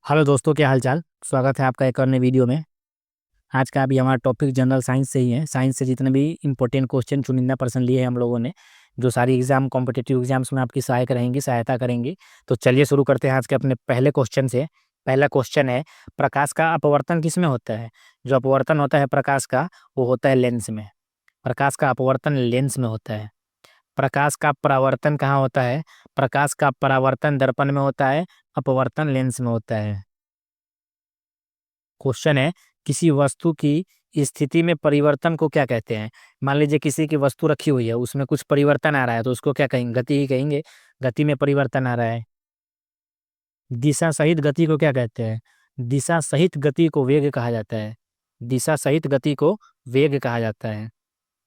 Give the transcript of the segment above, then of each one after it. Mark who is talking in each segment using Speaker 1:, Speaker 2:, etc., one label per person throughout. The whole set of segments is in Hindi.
Speaker 1: हेलो दोस्तों, क्या हाल चाल। स्वागत है आपका एक और नए वीडियो में। आज का अभी हमारा टॉपिक जनरल साइंस से ही है। साइंस से जितने भी इंपॉर्टेंट क्वेश्चन चुनिंदा पर्सन लिए हैं हम लोगों ने, जो सारी एग्जाम कॉम्पिटिटिव एग्जाम्स में आपकी सहायता करेंगी। तो चलिए शुरू करते हैं आज के अपने पहले क्वेश्चन से। पहला क्वेश्चन है, प्रकाश का अपवर्तन किस में होता है। जो अपवर्तन होता है प्रकाश का, वो होता है लेंस में। प्रकाश का अपवर्तन लेंस में होता है। प्रकाश का परावर्तन कहाँ होता है। प्रकाश का परावर्तन दर्पण में होता है। अपवर्तन लेंस में होता है। क्वेश्चन है, किसी वस्तु की स्थिति में परिवर्तन को क्या कहते हैं। मान लीजिए किसी की वस्तु रखी हुई है, उसमें कुछ परिवर्तन आ रहा है तो उसको क्या कहेंगे, गति ही कहेंगे। गति में परिवर्तन आ रहा है। दिशा सहित गति को क्या कहते हैं। दिशा सहित गति को वेग कहा जाता है। दिशा सहित गति को वेग कहा जाता है।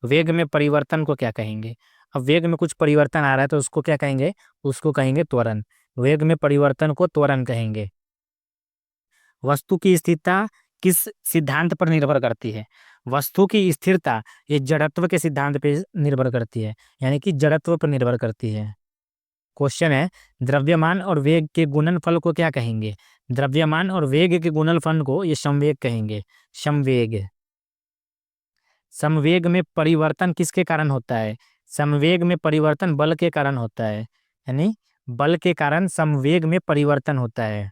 Speaker 1: वेग में परिवर्तन को क्या कहेंगे। अब वेग में कुछ परिवर्तन आ रहा है तो उसको क्या कहेंगे, उसको कहेंगे त्वरण। वेग में परिवर्तन को त्वरण कहेंगे। वस्तु की स्थिरता किस सिद्धांत पर निर्भर करती है। वस्तु की स्थिरता ये जड़त्व के सिद्धांत पे निर्भर करती है, यानी कि जड़त्व पर निर्भर करती है। क्वेश्चन है, द्रव्यमान और वेग के गुणनफल को क्या कहेंगे। द्रव्यमान और वेग के गुणनफल को ये संवेग कहेंगे। संवेग। संवेग में परिवर्तन किसके कारण होता है। संवेग में परिवर्तन बल के कारण होता है, यानी बल के कारण संवेग में परिवर्तन होता है।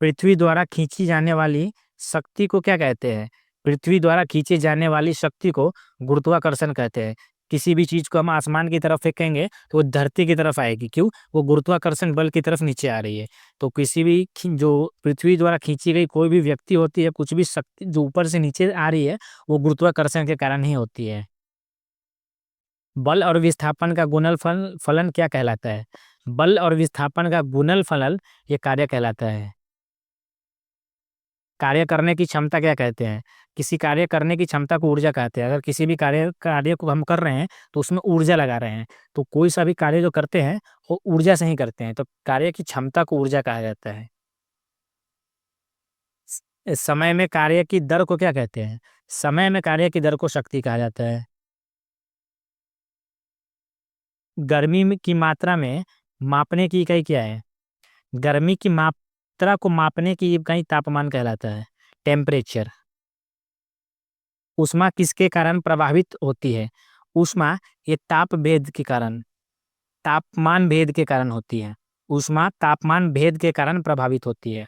Speaker 1: पृथ्वी द्वारा खींची जाने वाली शक्ति को क्या कहते हैं। पृथ्वी द्वारा खींची जाने वाली शक्ति को गुरुत्वाकर्षण कहते हैं। किसी भी चीज को हम आसमान की तरफ फेंकेंगे तो वो धरती की तरफ आएगी, क्यों, वो गुरुत्वाकर्षण बल की तरफ नीचे आ रही है। तो किसी भी जो पृथ्वी द्वारा खींची गई कोई भी व्यक्ति होती है, कुछ भी शक्ति जो ऊपर से नीचे आ रही है, वो गुरुत्वाकर्षण के कारण ही होती है। बल और विस्थापन का गुणनफल फलन क्या कहलाता है। बल और विस्थापन का गुणनफल ये कार्य कहलाता है। कार्य करने की क्षमता क्या कहते हैं। किसी कार्य करने की क्षमता को ऊर्जा कहते हैं। अगर किसी भी कार्य कार्य को हम कर रहे हैं तो उसमें ऊर्जा लगा रहे हैं, तो कोई सा भी कार्य जो करते हैं वो ऊर्जा से ही करते हैं, तो कार्य की क्षमता को ऊर्जा कहा जाता है। समय में कार्य की दर को क्या कहते हैं। समय में कार्य की दर को शक्ति कहा जाता है। की मात्रा में मापने की इकाई क्या है। गर्मी की मात्रा को मापने की इकाई तापमान कहलाता है। टेम्परेचर। ऊष्मा किसके कारण प्रभावित होती है। ऊष्मा ये ताप भेद के कारण, तापमान भेद के कारण होती है। ऊष्मा तापमान भेद के कारण प्रभावित होती है।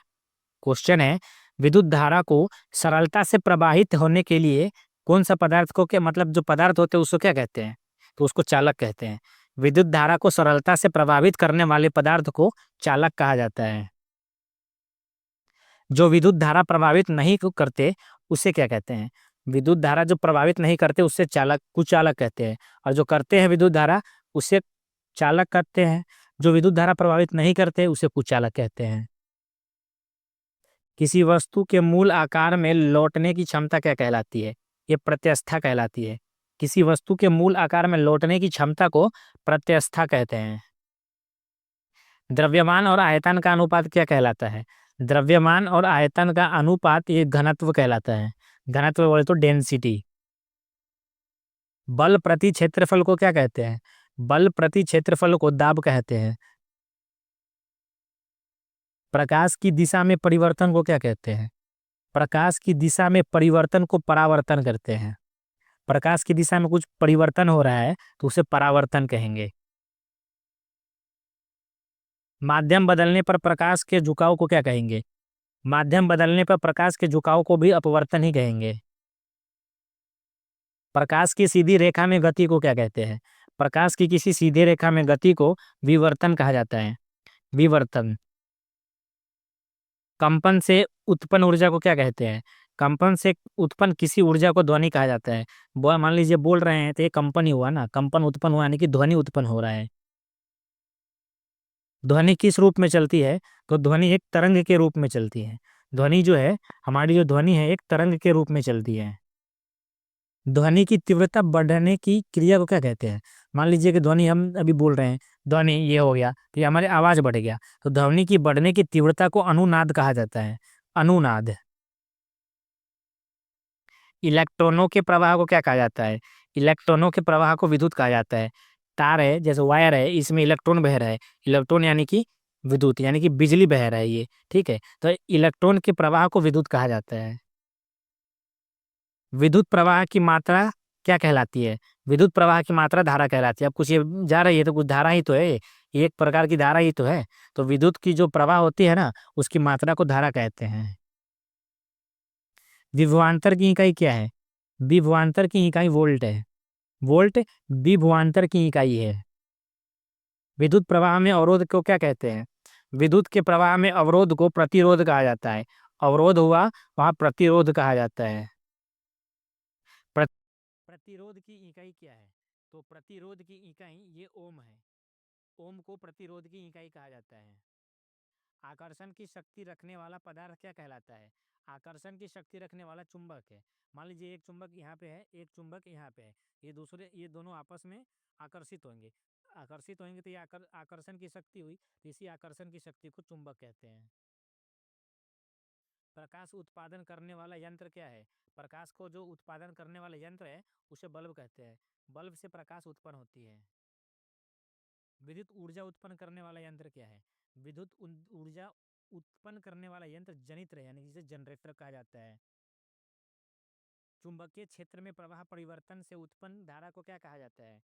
Speaker 1: क्वेश्चन है, विद्युत धारा को सरलता से प्रवाहित होने के लिए कौन सा पदार्थ को, क्या मतलब जो पदार्थ होते हैं उसको क्या कहते हैं, तो उसको चालक कहते हैं। विद्युत धारा को सरलता से प्रभावित करने वाले पदार्थ को चालक कहा जाता है। जो विद्युत धारा प्रभावित नहीं करते उसे क्या कहते हैं। विद्युत धारा जो प्रभावित नहीं करते उससे चालक, कुचालक कहते हैं। और जो करते हैं विद्युत धारा, उसे चालक कहते हैं। जो विद्युत धारा प्रभावित नहीं करते उसे कुचालक कहते हैं। किसी वस्तु के मूल आकार में लौटने की क्षमता क्या कहलाती है। ये प्रत्यवस्था कहलाती है। किसी वस्तु के मूल आकार में लौटने की क्षमता को प्रत्यवस्था कहते हैं। द्रव्यमान और आयतन का अनुपात क्या कहलाता है। द्रव्यमान और आयतन का अनुपात ये घनत्व कहलाता है। घनत्व बोले तो डेंसिटी। बल प्रति क्षेत्रफल को क्या कहते हैं। बल प्रति क्षेत्रफल को दाब कहते हैं। प्रकाश की दिशा में परिवर्तन को क्या कहते हैं। प्रकाश की दिशा में परिवर्तन को परावर्तन करते हैं। प्रकाश की दिशा में कुछ परिवर्तन हो रहा है तो उसे परावर्तन कहेंगे। माध्यम बदलने पर प्रकाश के झुकाव को क्या कहेंगे। माध्यम बदलने पर प्रकाश के झुकाव को भी अपवर्तन ही कहेंगे। प्रकाश की सीधी रेखा में गति को क्या कहते हैं। प्रकाश की किसी सीधी रेखा में गति को विवर्तन कहा जाता है। विवर्तन। कंपन से उत्पन्न ऊर्जा को क्या कहते हैं। कंपन से उत्पन्न किसी ऊर्जा को ध्वनि कहा जाता है। मान लीजिए बोल रहे हैं तो ये कंपन ही हुआ ना, कंपन उत्पन्न हुआ यानी कि ध्वनि उत्पन्न हो रहा है। ध्वनि किस रूप में चलती है, तो ध्वनि एक तरंग के रूप में चलती है। ध्वनि जो है, हमारी जो ध्वनि है एक तरंग के रूप में चलती है। ध्वनि की तीव्रता बढ़ने की क्रिया को क्या कहते हैं। मान लीजिए कि ध्वनि हम अभी बोल रहे हैं, ध्वनि ये हो गया तो ये हमारी आवाज बढ़ गया, तो ध्वनि की बढ़ने की तीव्रता को अनुनाद कहा जाता है। अनुनाद। इलेक्ट्रॉनों के प्रवाह को क्या कहा जाता है। इलेक्ट्रॉनों के प्रवाह को विद्युत कहा जाता है। तार है, जैसे वायर है, इसमें इलेक्ट्रॉन बह रहा है। इलेक्ट्रॉन यानी कि विद्युत यानी कि बिजली बह रहा है ये, ठीक है। तो इलेक्ट्रॉन के प्रवाह को विद्युत कहा जाता है। विद्युत प्रवाह की मात्रा क्या कहलाती है? विद्युत प्रवाह की मात्रा धारा कहलाती है। अब कुछ ये जा रही है तो कुछ धारा ही तो है, ये एक प्रकार की धारा ही तो है। तो विद्युत की जो प्रवाह होती है ना, उसकी मात्रा को धारा कहते हैं। विभवांतर की इकाई क्या है? विभवांतर की इकाई वोल्ट है। वोल्ट विभवांतर की इकाई है। विद्युत प्रवाह में अवरोध को क्या कहते हैं? विद्युत के प्रवाह में अवरोध को प्रतिरोध कहा जाता है। अवरोध हुआ, वहां प्रतिरोध कहा जाता है। प्र- प्रतिरोध की इकाई क्या है? तो प्रतिरोध की इकाई ये ओम है। ओम को प्रतिरोध की इकाई कहा जाता है। आकर्षण की शक्ति रखने वाला पदार्थ क्या कहलाता है? आकर्षण की शक्ति रखने वाला चुंबक है। मान लीजिए एक चुंबक यहाँ पे है, एक चुंबक यहाँ पे है। ये दोनों आपस में आकर्षित होंगे। आकर्षित होंगे तो ये आकर्षण की शक्ति हुई, तो इसी आकर्षण की शक्ति को चुंबक कहते हैं। प्रकाश उत्पादन करने वाला यंत्र क्या है? प्रकाश को जो उत्पादन करने वाला यंत्र है, उसे बल्ब कहते हैं। बल्ब से प्रकाश उत्पन्न होती है। विद्युत ऊर्जा उत्पन्न करने वाला यंत्र क्या है? ऊर्जा उत्पन्न करने वाला यंत्र जनित्र है, यानी जिसे जनरेटर कहा जाता है। चुंबकीय क्षेत्र में प्रवाह परिवर्तन से उत्पन्न धारा को क्या कहा जाता है?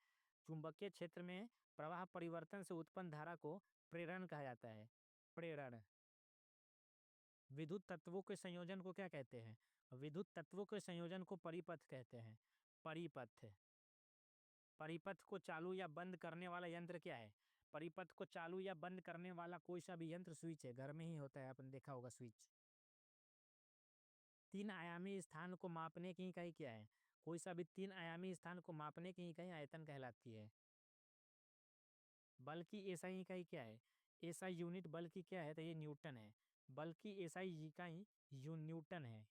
Speaker 1: चुंबकीय क्षेत्र में प्रवाह परिवर्तन से उत्पन्न धारा को प्रेरण कहा जाता है। प्रेरण। विद्युत तत्वों के संयोजन को क्या कहते हैं? विद्युत तत्वों के संयोजन को परिपथ कहते हैं। परिपथ। परिपथ को चालू या बंद करने वाला यंत्र क्या है? परिपथ को चालू या बंद करने वाला कोई सा भी यंत्र स्विच है। घर में ही होता है, आपने देखा होगा स्विच। तीन आयामी स्थान को मापने की इकाई क्या है? कोई सा भी तीन आयामी स्थान को मापने की इकाई आयतन कहलाती है। बल की एसआई इकाई क्या है? एसआई यूनिट बल की क्या है? तो ये न्यूटन है। बल की एसआई इकाई न्यूटन है।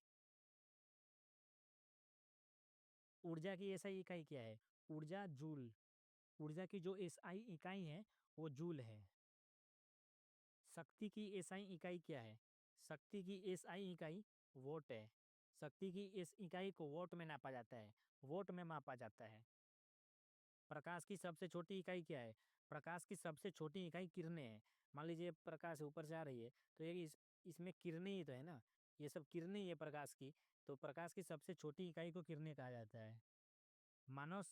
Speaker 1: ऊर्जा की एसआई इकाई क्या है? ऊर्जा जूल। ऊर्जा की जो एसआई इकाई है वो जूल है। शक्ति की एसआई इकाई क्या है? शक्ति की एसआई इकाई वोट है। शक्ति की इस इकाई को वोट में नापा जाता है। वोट में मापा जाता है। प्रकाश की सबसे छोटी इकाई क्या है? प्रकाश की सबसे छोटी इकाई किरणें हैं। मान लीजिए प्रकाश ऊपर से आ रही है, तो ये इसमें किरणें ही तो है ना। ये सब किरणें ही है प्रकाश की। तो प्रकाश की सबसे छोटी इकाई को किरणें कहा जाता है। मानव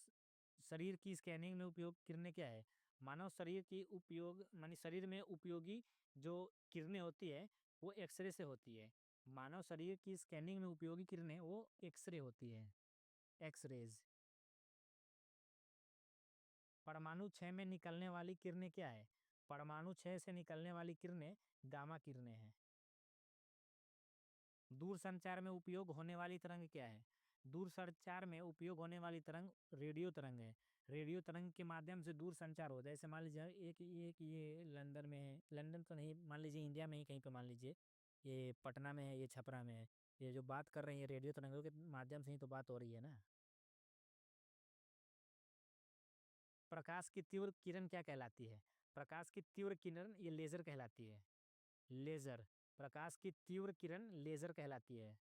Speaker 1: शरीर की स्कैनिंग में उपयोग किरणें क्या है? मानव शरीर की उपयोग मानी शरीर में उपयोगी जो किरणें होती है वो एक्सरे से होती है। मानव शरीर की स्कैनिंग में उपयोगी किरणें वो एक्सरे होती है। एक्सरेज। परमाणु क्षय में निकलने वाली किरणें क्या है? परमाणु क्षय से निकलने वाली किरणें गामा किरणें हैं। दूर संचार में उपयोग होने वाली तरंग क्या है? दूर संचार में उपयोग होने वाली तरंग रेडियो तरंग है। रेडियो तरंग के माध्यम से दूर संचार होता है। जैसे मान लीजिए एक ये लंदन में है, लंदन तो नहीं, मान लीजिए इंडिया में ही कहीं पे, मान लीजिए ये पटना में है, ये छपरा में है। ये जो बात कर रहे हैं, रेडियो तरंगों के माध्यम से ही तो बात हो रही है ना। प्रकाश की तीव्र किरण क्या कहलाती है? प्रकाश की तीव्र किरण ये लेजर कहलाती है। लेजर। प्रकाश की तीव्र किरण लेजर कहलाती है।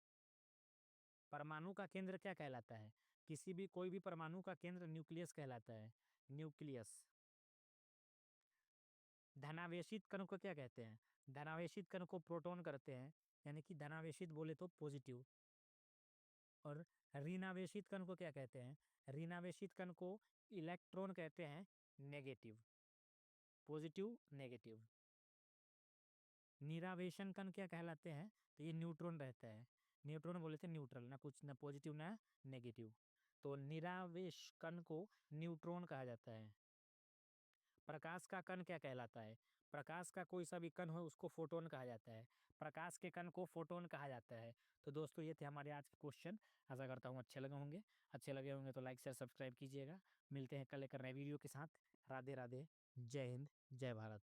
Speaker 1: परमाणु का केंद्र क्या कहलाता है? किसी भी कोई भी परमाणु का केंद्र न्यूक्लियस कहलाता है। न्यूक्लियस। धनावेशित कण को क्या कहते हैं? धनावेशित कण को प्रोटॉन करते हैं, यानी कि धनावेशित बोले तो पॉजिटिव। और ऋणावेशित कण को क्या कहते हैं? ऋणावेशित कण को इलेक्ट्रॉन कहते हैं। नेगेटिव। Positive negative. निरावेशन कण क्या कहलाते हैं? तो ये न्यूट्रॉन रहता है। न्यूट्रॉन बोले थे न्यूट्रल, ना कुछ ना पॉजिटिव ना नेगेटिव। तो निरावेश कण को न्यूट्रॉन कहा जाता है। प्रकाश का कण क्या कहलाता है? प्रकाश का कोई सा भी कण हो उसको फोटोन कहा जाता है। प्रकाश के कण को फोटोन कहा जाता है। तो दोस्तों ये थे हमारे आज के क्वेश्चन। आशा करता हूँ अच्छे लगे होंगे। अच्छे लगे होंगे तो लाइक शेयर सब्सक्राइब कीजिएगा। मिलते हैं कल एक नए वीडियो के साथ। राधे राधे। जय हिंद। जय भारत।